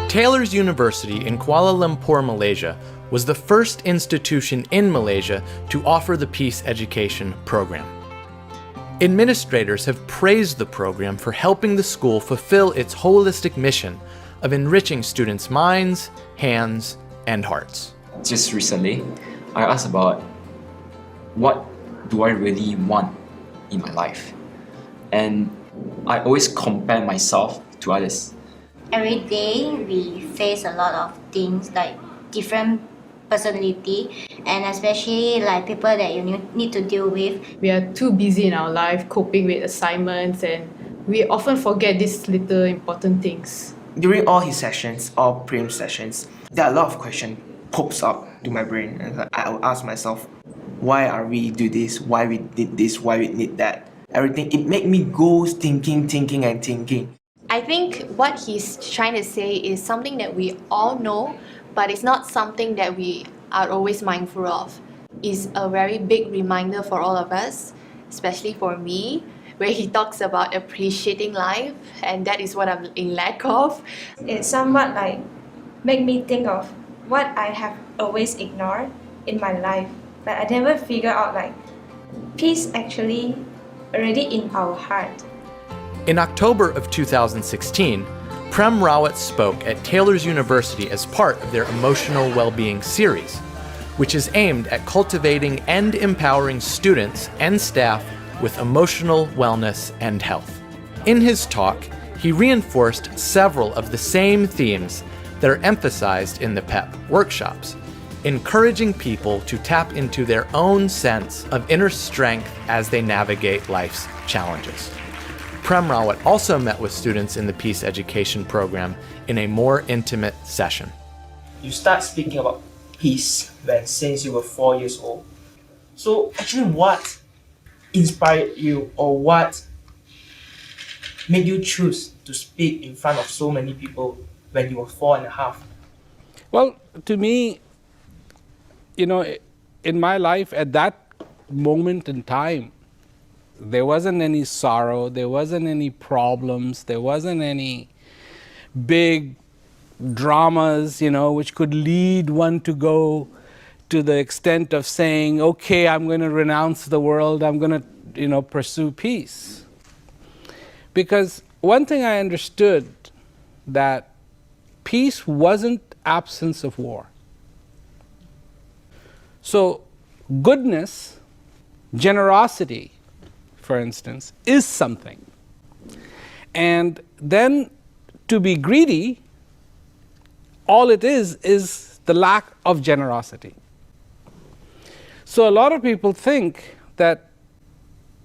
Taylor's University in Kuala Lumpur, Malaysia, was the first institution in Malaysia to offer the Peace Education program. Administrators have praised the program for helping the school fulfill its holistic mission of enriching students' minds, hands, and hearts. Just recently, I asked about what do I really want in my life? And I always compare myself to others. Every day we face a lot of things like different personality, and especially like people that you need to deal with. We are too busy in our life coping with assignments, and we often forget these little important things. During all his sessions, all prim sessions, there are a lot of questions pops up to my brain, and I will ask myself, why are we do this? Why we did this? Why we need that? Everything, it made me go thinking. I think what he's trying to say is something that we all know, but it's not something that we are always mindful of. It's a very big reminder for all of us, especially for me, where he talks about appreciating life, and that is what I'm in lack of. It somewhat like make me think of what I have always ignored in my life, but I never figure out like peace actually already in our heart. In October of 2016, Prem Rawat spoke at Taylor's University as part of their Emotional Wellbeing series, which is aimed at cultivating and empowering students and staff with emotional wellness and health. In his talk, he reinforced several of the same themes that are emphasized in the PEP workshops, encouraging people to tap into their own sense of inner strength as they navigate life's challenges. Prem Rawat also met with students in the Peace Education program in a more intimate session. You start speaking about peace since you were 4 years old. So actually what inspired you, or what made you choose to speak in front of so many people when you were 4.5? Well, to me, in my life at that moment in time, there wasn't any sorrow, there wasn't any problems, there wasn't any big dramas, which could lead one to go to the extent of saying, okay, I'm going to renounce the world, I'm going to, pursue peace. Because one thing I understood, that peace wasn't absence of war. So goodness, generosity, for instance, is something. And then to be greedy, all it is the lack of generosity. So a lot of people think that,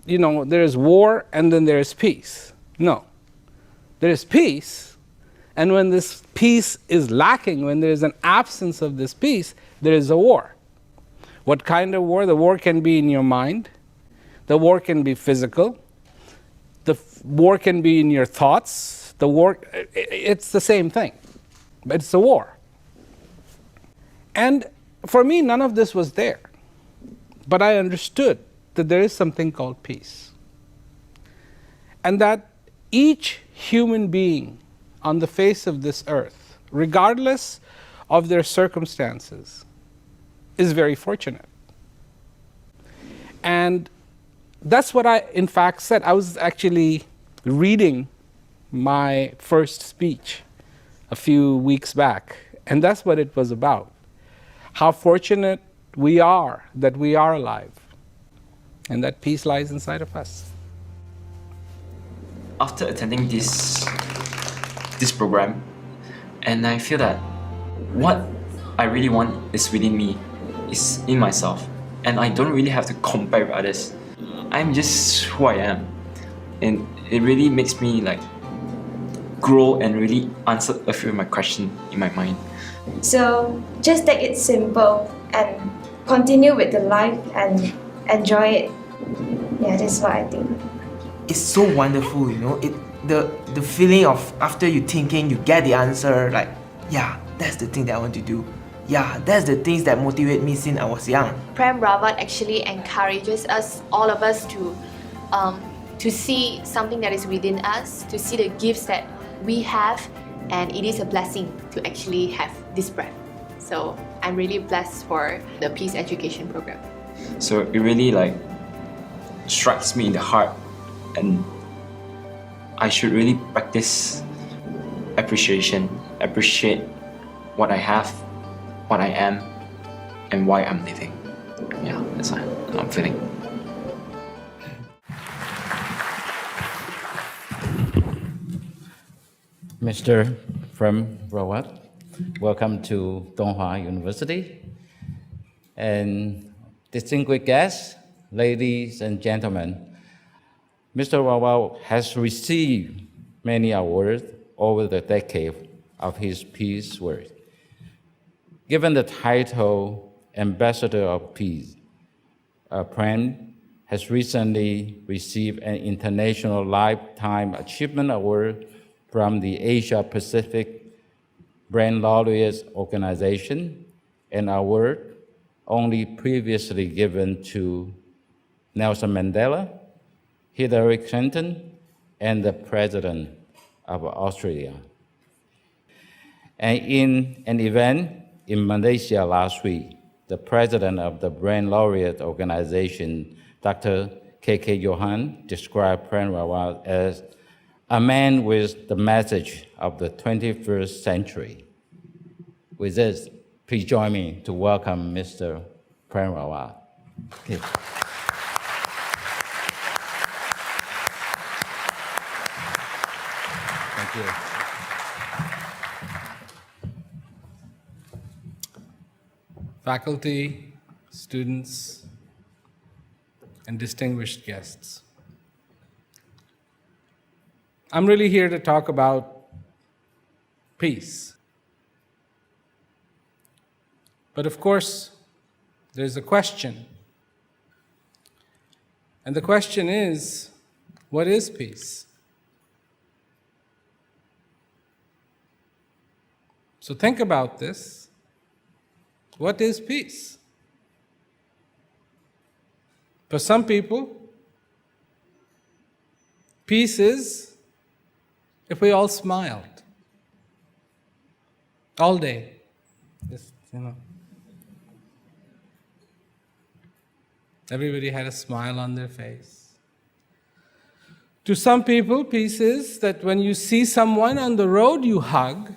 there is war and then there is peace. No. There is peace, and when this peace is lacking, when there is an absence of this peace, there is a war. What kind of war? The war can be in your mind. The war can be physical. The war can be in your thoughts. The war, it's the same thing, but it's a war. And for me, none of this was there. But I understood that there is something called peace. And that each human being on the face of this earth, regardless of their circumstances, is very fortunate. And that's what I, in fact, said. I was actually reading my first speech a few weeks back, and that's what it was about. How fortunate we are that we are alive, and that peace lies inside of us. After attending this program, and I feel that what I really want is within me, is in myself, and I don't really have to compare with others. I'm just who I am, and it really makes me grow and really answer a few of my questions in my mind. So just take it simple and continue with the life and enjoy it. Yeah, that's what I think. It's so wonderful, the feeling of after you thinking, you get the answer, yeah, that's the thing that I want to do. Yeah, that's the things that motivate me since I was young. Prem Rawat actually encourages us, all of us, to see something that is within us, to see the gifts that we have, And it is a blessing to actually have this breath. So I'm really blessed for the peace education program. So it really strikes me in the heart, and I should really practice appreciate what I have, what I am, and why I'm living. Yeah, that's how I'm feeling. Mr. Prem Rawat, welcome to Donghua University. And distinguished guests, ladies and gentlemen, Mr. Rawat has received many awards over the decade of his peace work. Given the title Ambassador of Peace, Prem has recently received an International Lifetime Achievement Award from the Asia Pacific Brand Laureates Organization, an award only previously given to Nelson Mandela, Hillary Clinton, and the President of Australia. And in an event in Malaysia last week, the President of the Brand Laureate Organization, Dr. K.K. Johan, described Prem Rawat as a man with the message of the 21st century. With this, please join me to welcome Mr. Prem Rawat. Okay. Thank you. Faculty, students, and distinguished guests. I'm really here to talk about peace. But of course, there's a question. And the question is, what is peace? So think about this. What is peace? For some people, peace is if we all smiled all day. Just, everybody had a smile on their face. To some people, peace is that when you see someone on the road, you hug.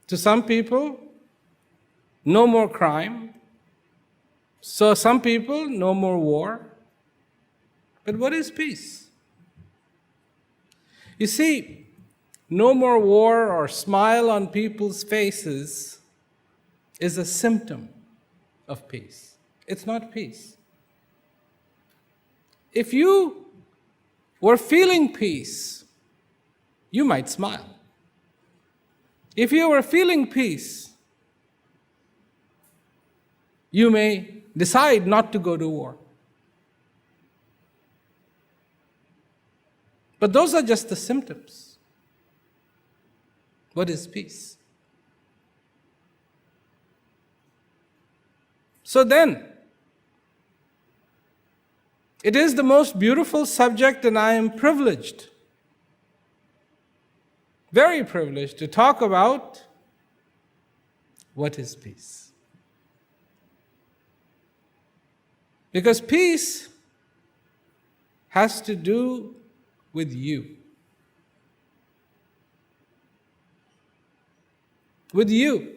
To some people, no more crime. So some people, no more war. But what is peace? You see, no more war or smile on people's faces is a symptom of peace. It's not peace. If you were feeling peace, you might smile. If you were feeling peace, you may decide not to go to war. But those are just the symptoms. What is peace? So then, it is the most beautiful subject, and I am privileged, very privileged, to talk about what is peace. Because peace has to do with you. With you.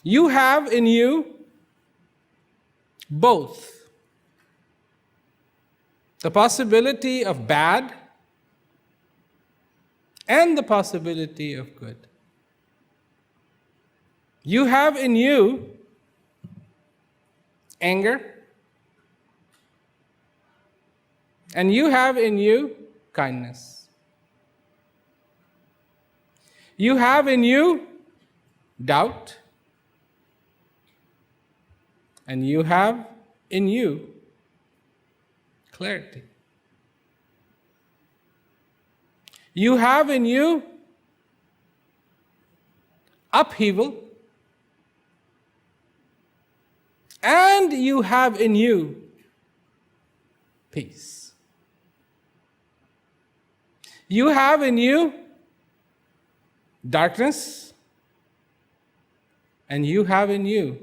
You have in you both the possibility of bad and the possibility of good. You have in you anger, and you have in you kindness. You have in you doubt, and you have in you clarity. You have in you upheaval, and you have in you peace. You have in you darkness, and you have in you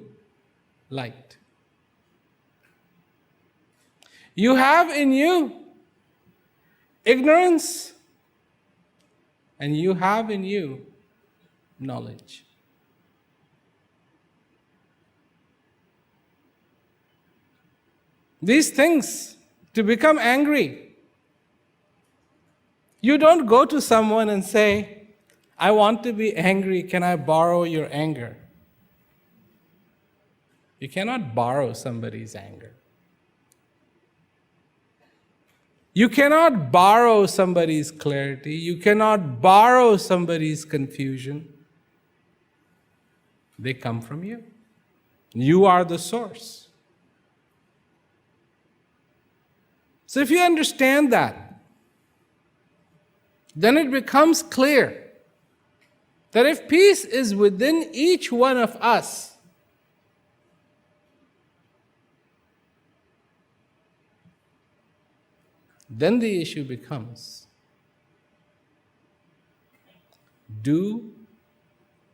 light. You have in you ignorance, and you have in you knowledge. These things, to become angry, you don't go to someone and say, I want to be angry, can I borrow your anger? You cannot borrow somebody's anger. You cannot borrow somebody's clarity. You cannot borrow somebody's confusion. They come from you. You are the source. So if you understand that, then it becomes clear that if peace is within each one of us, then the issue becomes, do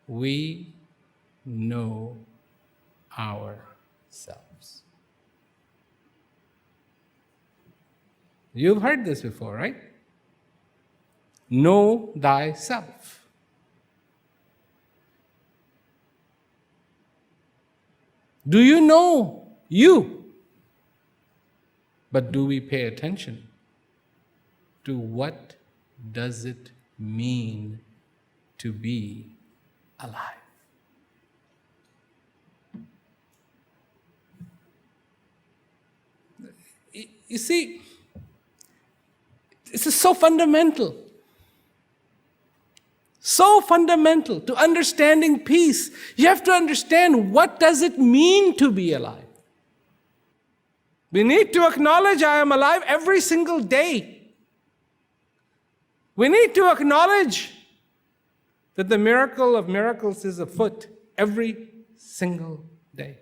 we know ourselves? You've heard this before, right? Know thyself. Do you know you? But do we pay attention to what does it mean to be alive? You see, this is so fundamental. So fundamental to understanding peace. You have to understand, what does it mean to be alive? We need to acknowledge I am alive every single day. We need to acknowledge that the miracle of miracles is afoot every single day.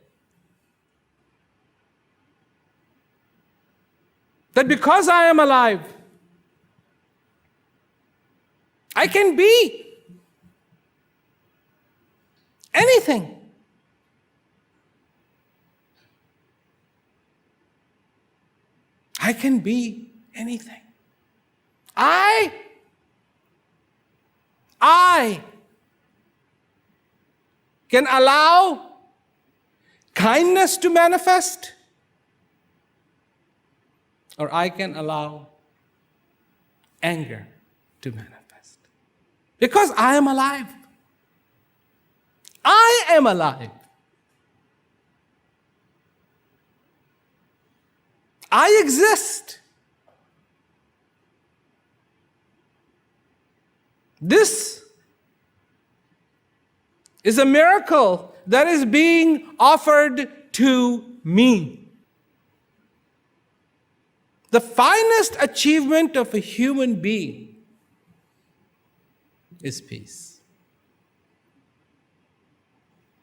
That because I am alive, I can be anything. I can be anything. I can allow kindness to manifest, or I can allow anger to manifest. Because I am alive. I am alive. I exist. This is a miracle that is being offered to me. The finest achievement of a human being is peace.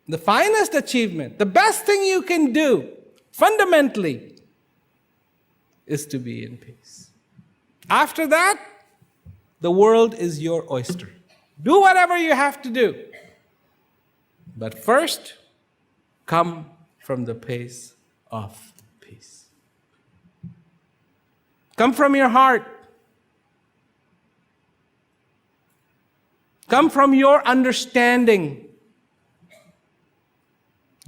The finest achievement, the best thing you can do, fundamentally, is to be in peace. After that, the world is your oyster. Do whatever you have to do. But first, come from the place of peace. Come from your heart. Come from your understanding.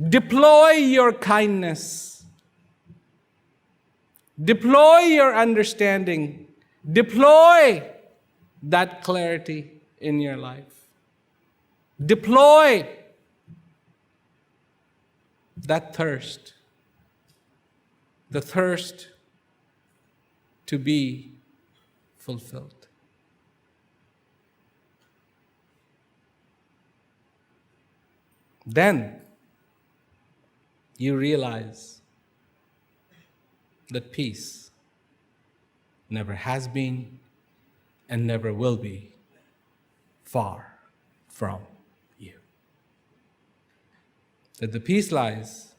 Deploy your kindness. Deploy your understanding. Deploy that clarity in your life. Deploy that thirst. The thirst to be fulfilled. Then you realize that peace never has been and never will be far from you. That the peace lies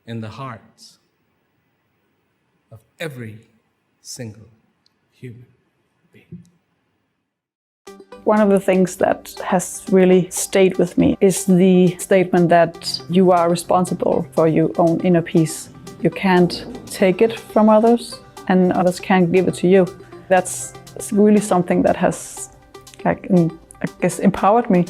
in the hearts of every single human One of the things that has really stayed with me is the statement that you are responsible for your own inner peace. You can't take it from others, and others can't give it to you. That's really something that has, I guess, empowered me.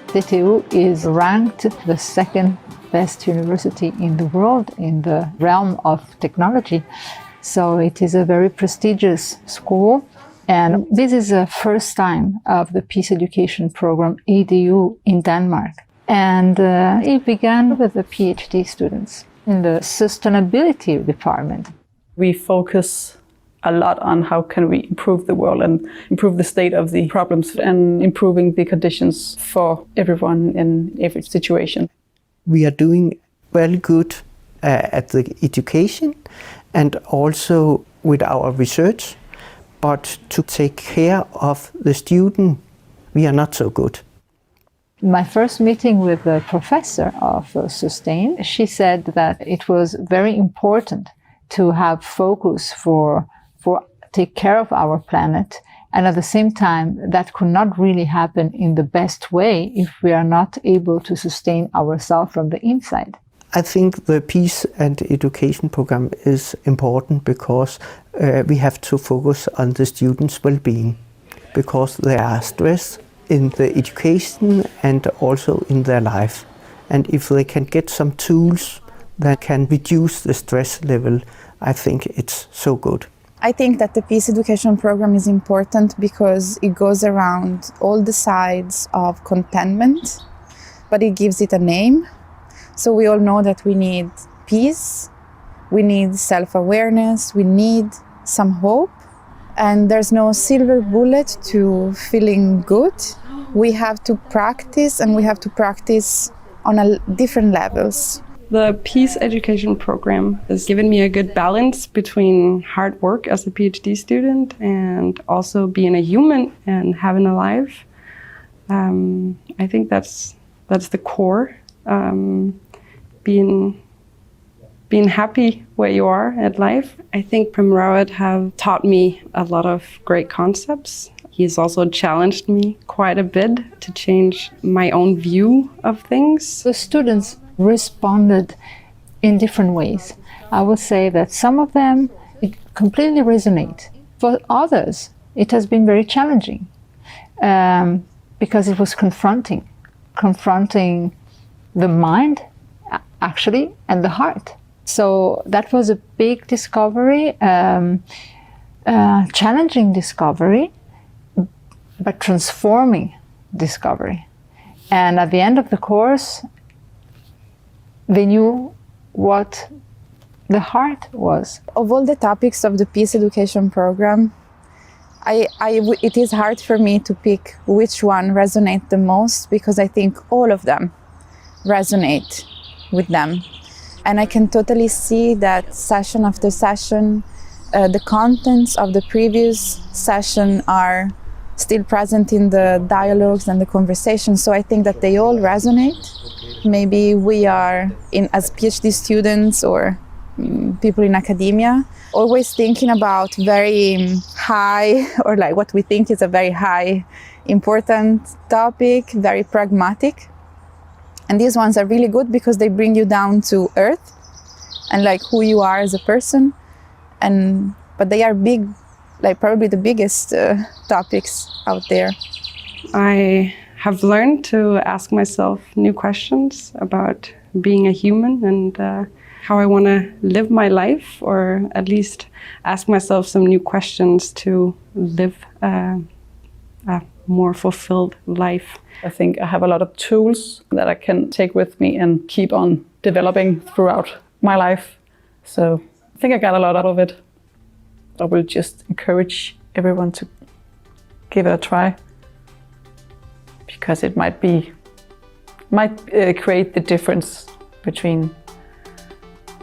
CTU is ranked the second best university in the world in the realm of technology. So it is a very prestigious school. And this is the first time of the Peace Education Program EDU in Denmark. And it began with the PhD students in the sustainability department. We focus a lot on how can we improve the world and improve the state of the problems and improving the conditions for everyone in every situation. We are doing very good at the education and also with our research, but to take care of the student, we are not so good. My first meeting with the professor of Sustain, she said that it was very important to have focus for take care of our planet, and at the same time that could not really happen in the best way if we are not able to sustain ourselves from the inside. I think the peace and education program is important because we have to focus on the students' well-being, because they are stressed in the education and also in their life. And if they can get some tools that can reduce the stress level, I think it's so good. I think that the peace education program is important because it goes around all the sides of contentment, but it gives it a name. So we all know that we need peace, we need self-awareness, we need some hope, and there's no silver bullet to feeling good. We have to practice, and we have to practice on different levels. The Peace Education Program has given me a good balance between hard work as a PhD student and also being a human and having a life. I think that's the core. Being happy where you are at life. I think Prem Rawat have taught me a lot of great concepts. He's also challenged me quite a bit to change my own view of things. The students responded in different ways. I would say that some of them it completely resonate. For others, it has been very challenging because it was confronting the mind actually and the heart. So that was a big discovery, challenging discovery, but transforming discovery. And at the end of the course, they knew what the heart was. Of all the topics of the Peace Education Program, it is hard for me to pick which one resonates the most, because I think all of them resonate with them. And I can totally see that session after session, the contents of the previous session are still present in the dialogues and the conversations. So I think that they all resonate. Maybe we are, as PhD students or people in academia, always thinking about very high, or like what we think is a very high, important topic, very pragmatic. And these ones are really good because they bring you down to earth and like who you are as a person. But they are big, like probably the biggest topics out there. I have learned to ask myself new questions about being a human and how I want to live my life, or at least ask myself some new questions to live a more fulfilled life. I think I have a lot of tools that I can take with me and keep on developing throughout my life. So I think I got a lot out of it. I will just encourage everyone to give it a try, because it might create the difference between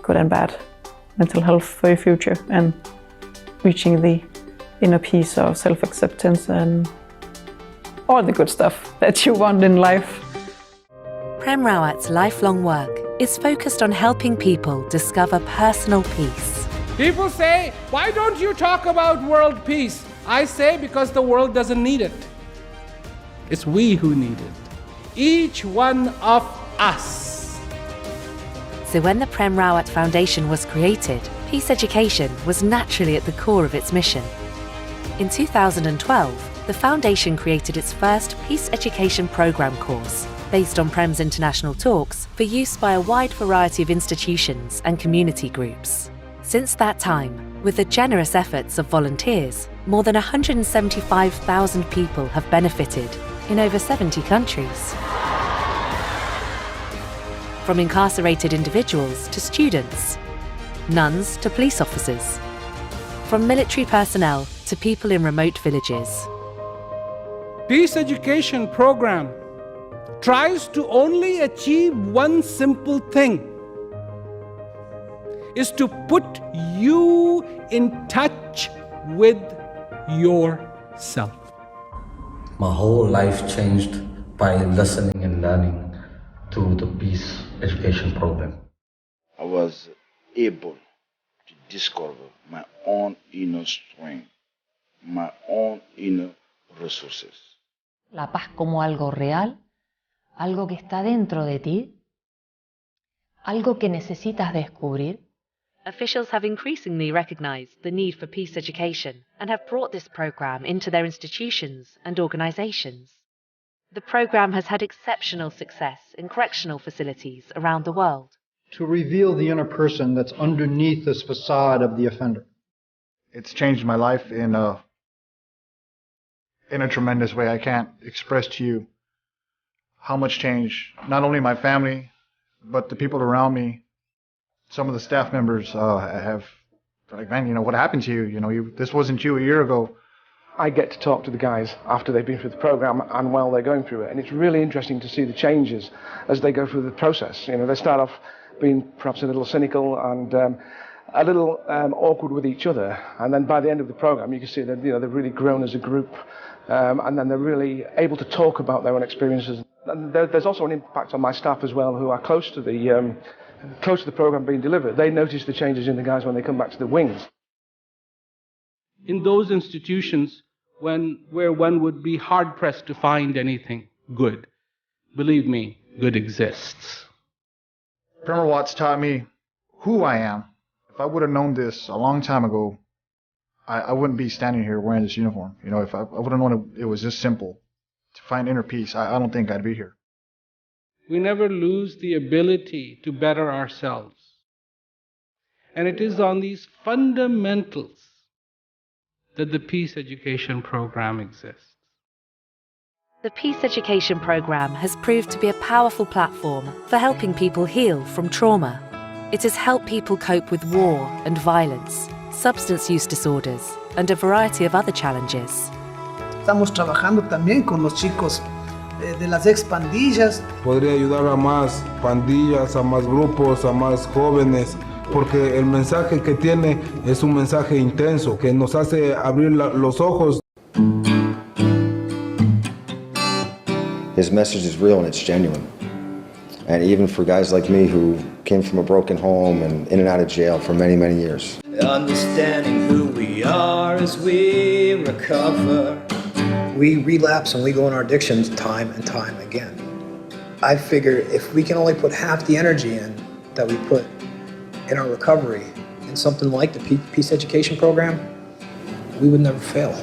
good and bad mental health for your future and reaching the inner peace of self-acceptance and all the good stuff that you want in life. Prem Rawat's lifelong work is focused on helping people discover personal peace. People say, why don't you talk about world peace? I say because the world doesn't need it. It's we who need it. Each one of us. So when the Prem Rawat Foundation was created, peace education was naturally at the core of its mission. In 2012, the foundation created its first peace education program course, based on Prem's international talks, for use by a wide variety of institutions and community groups. Since that time, with the generous efforts of volunteers, more than 175,000 people have benefited in over 70 countries. From incarcerated individuals to students, nuns to police officers, from military personnel to people in remote villages. Peace education program tries to only achieve one simple thing, is to put you in touch with yourself. My whole life changed by listening and learning through the peace education program. I was able to discover my own inner strength, my own inner resources. La paz como algo real, algo que está dentro de ti, algo que necesitas descubrir. Officials have increasingly recognized the need for peace education and have brought this program into their institutions and organizations. The program has had exceptional success in correctional facilities around the world. To reveal the inner person that's underneath this facade of the offender. It's changed my life in a tremendous way. I can't express to you how much change, not only my family, but the people around me. Some of the staff members have, like, man, what happened to you? This wasn't you a year ago. I get to talk to the guys after they've been through the program and while they're going through it, and it's really interesting to see the changes as they go through the process. They start off being perhaps a little cynical and a little awkward with each other, and then by the end of the program, you can see that they've really grown as a group, and then they're really able to talk about their own experiences. And there's also an impact on my staff as well, who are close to the program being delivered. They notice the changes in the guys when they come back to the wings. In those institutions where one would be hard-pressed to find anything good, believe me, good exists. Prem Rawat's taught me who I am. If I would have known this a long time ago, I wouldn't be standing here wearing this uniform. If I would have known it was this simple to find inner peace, I don't think I'd be here. We never lose the ability to better ourselves. And it is on these fundamentals that the peace education program exists. The peace education program has proved to be a powerful platform for helping people heal from trauma. It has helped people cope with war and violence, substance use disorders, and a variety of other challenges. Estamos trabajando también con los chicos de las ex-pandillas. Podría ayudar a más pandillas, a más grupos, a más jóvenes, porque el mensaje que tiene es un mensaje intenso que nos hace abrir los ojos. His message is real and it's genuine. And even for guys like me who came from a broken home and in and out of jail for many, many years. Understanding who we are as we recover. We relapse and we go in our addictions time and time again. I figure if we can only put half the energy in that we put in our recovery in something like the peace education program, we would never fail.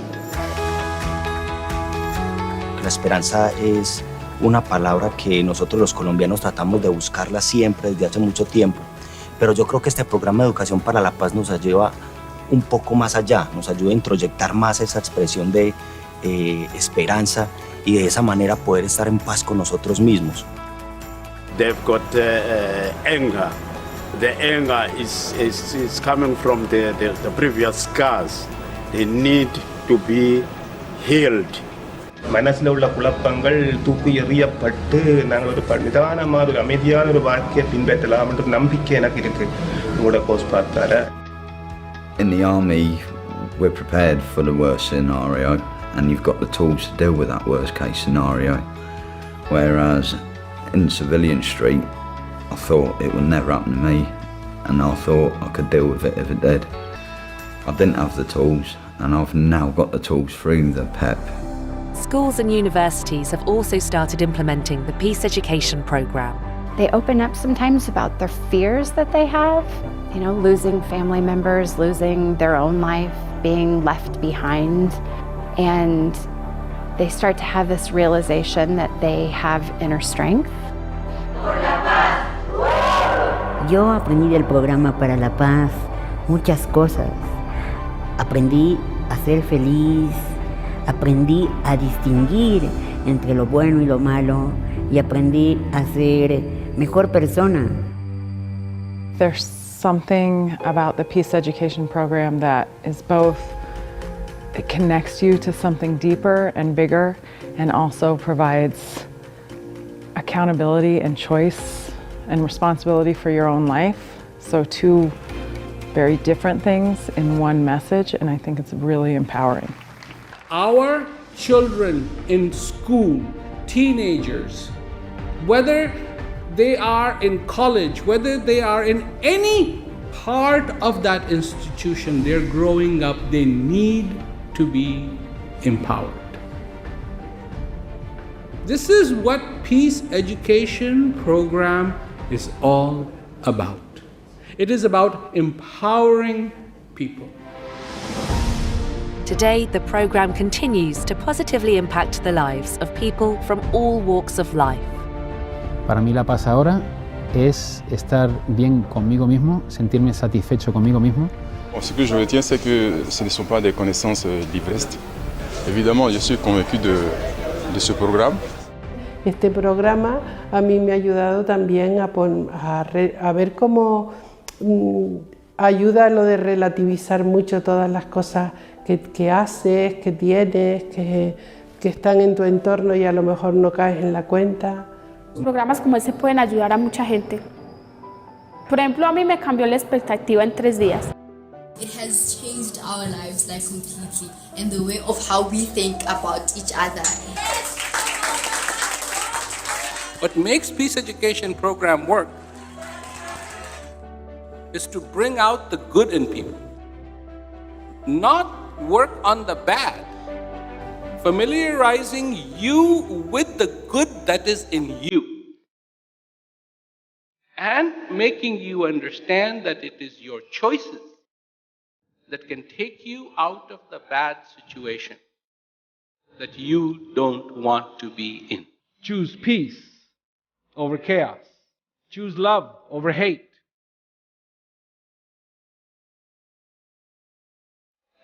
La esperanza es una palabra que nosotros los colombianos tratamos de buscarla siempre desde hace mucho tiempo, pero yo creo que este programa de educación para la paz nos lleva un poco más allá, nos ayuda a introyectar más esa expresión de esperanza y de esa manera poder estar en paz con nosotros mismos. They've got anger. The anger is coming from the previous scars. They need to be healed. மனசில் உள்ள குழப்பங்கள் தூக்கி எறியப்பட்டு நாங்கள் ஒரு நிதானமான ஒரு அமைதியான ஒரு வாழ்க்கையை பின்பற்றலாம் என்ற நம்பிக்கை எனக்கு இருக்கு உங்களோட course பார்த்தார. In the army, we're prepared for the worst scenario, and you've got the tools to deal with that worst case scenario. Whereas in Civilian Street, I thought it would never happen to me, and I thought I could deal with it if it did. I didn't have the tools, and I've now got the tools through the PEP. Schools and universities have also started implementing the Peace Education Programme. They open up sometimes about their fears that they have, you know, losing family members, losing their own life, being left behind, and they start to have this realization that they have inner strength. Yo aprendí del programa para la paz muchas cosas. Aprendí a ser feliz, aprendí a distinguir entre lo bueno y lo malo, y aprendí a ser mejor persona. There's something about the Peace Education Program that is both, it connects you to something deeper and bigger, and also provides accountability and choice and responsibility for your own life. So two very different things in one message, and I think it's really empowering. Our children in school, teenagers, whether they are in college, whether they are in any part of that institution, they're growing up, they need to be empowered. This is what Peace Education Program is all about. It is about empowering people. Today, the programme continues to positively impact the lives of people from all walks of life. Para mí la paz ahora es estar bien conmigo mismo, sentirme satisfecho conmigo mismo. Ce que je retiens, c'est que ce ne sont pas des connaissances livresques. Évidemment, je suis convaincu de ce programme. Este programa a mí me ha ayudado también a ver cómo ayuda a lo de relativizar mucho todas las cosas que haces, que tienes, que están en tu entorno y a lo mejor no caes en la cuenta. Programas como ese pueden ayudar a mucha gente. Por ejemplo, a mí me cambió la expectativa en 3 días. It has changed our lives like completely, and the way of how we think about each other. What makes Peace Education Program work is to bring out the good in people, not work on the bad, familiarizing you with the good that is in you, and making you understand that it is your choices that can take you out of the bad situation that you don't want to be in. Choose peace over chaos. Choose love over hate.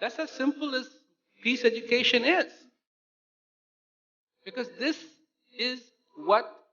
That's as simple as peace education is. Because this is what